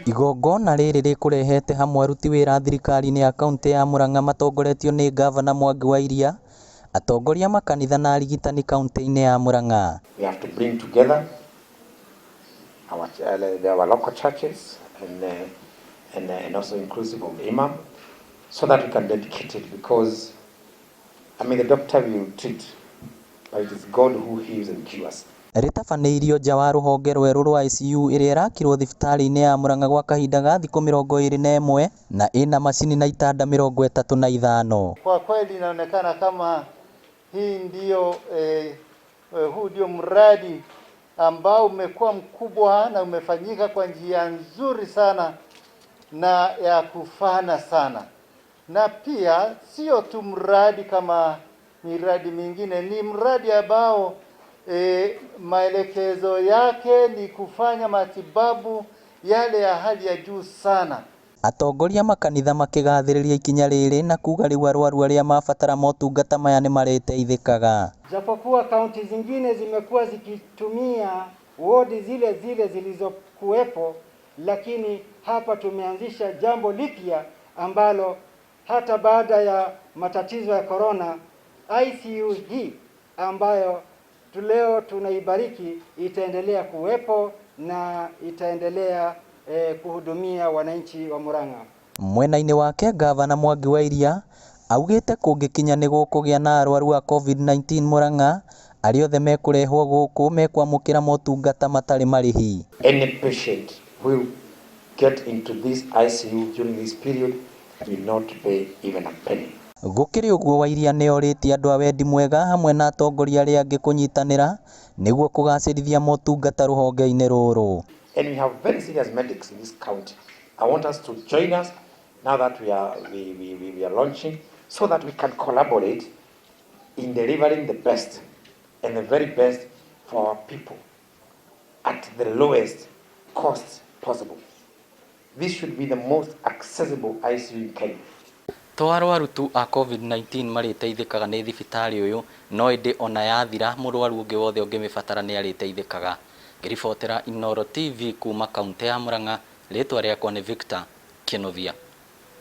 Igongona rĩrĩ rĩkũrehete hamwe aruti wĩra thirikari-inĩ ya kaunti ya Murang'a matongoretio nĩ Gavana Mwangi wa Iria, atongoria makanitha na arigitani kaunti-inĩ ya Murang'a. We have to bring together our local churches and also inclusive of the imam, so that we can dedicate it, because the doctor will treat, but it is God who heals and cures. Rĩtabanĩirio nja wa rũhonge rwerũ rwa ICU ĩrĩa ĩrakirwo thibitarĩ-inĩ ya Murang'a gwa kahinda ga thikũ 21 na ina macini na itanda 35. Kwa kweli inaonekana kama hii ndio huu ndio mradi ambao umekuwa mkubwa na umefanyika kwa njia nzuri sana na ya kufana sana, na pia sio tu mradi kama miradi mingine, ni mradi ambao maelekezo yake ni kufanya matibabu yale ya hali ya juu sana. Atongoria makanitha makigathĩrĩria ikinya rĩrĩ na kuga rĩu arwaru arĩa mabatara motungata maya nĩ marĩteithĩkaga. Japokuwa kaunti zingine zimekuwa zikitumia wodi zile zilizokuwepo, lakini hapa tumeanzisha jambo lipya ambalo hata baada ya matatizo ya corona, ICU hii ambayo leo tunaibariki itaendelea kuwepo na itaendelea kuhudumia wananchi wa Murang'a. Mwena-inĩ wake Gavana Mwangi wa Iria augĩte kũngĩkinya nĩ gũkũgĩa na arwaru a COVID-19 Murang'a, arĩa othe mekũrehwo gũkũ mekwamũkĩra motungata matarĩ marĩhi. Any patient will get into this ICU during this period will not pay even a penny. Gũkĩrĩ ũguo wa Iria nĩ orĩtie andũ a wendi mwega hamwe na atongoria arĩa angĩ kũnyitanĩra nĩguo kũgacĩrithia motungata rũhonge-inĩ rũrũ. And we have very serious medics in this county. I want us to join us now that we are launching, so that we can collaborate in delivering the best and the very best for our people at the lowest cost possible. This should be the most accessible ICU in Kenya. To arwaru tu a COVID-19 marĩteithĩkaga nĩ thibitarĩ ũyũ, no ĩndĩ ona yathira mũrwaru ũngĩ wothe ũngĩmĩbatara nĩ arĩteithĩkaga. Ngĩribotera Inooro TV kuma kaunti ya Murang'a, rĩtwa rĩakwa nĩ Victor Kinovia.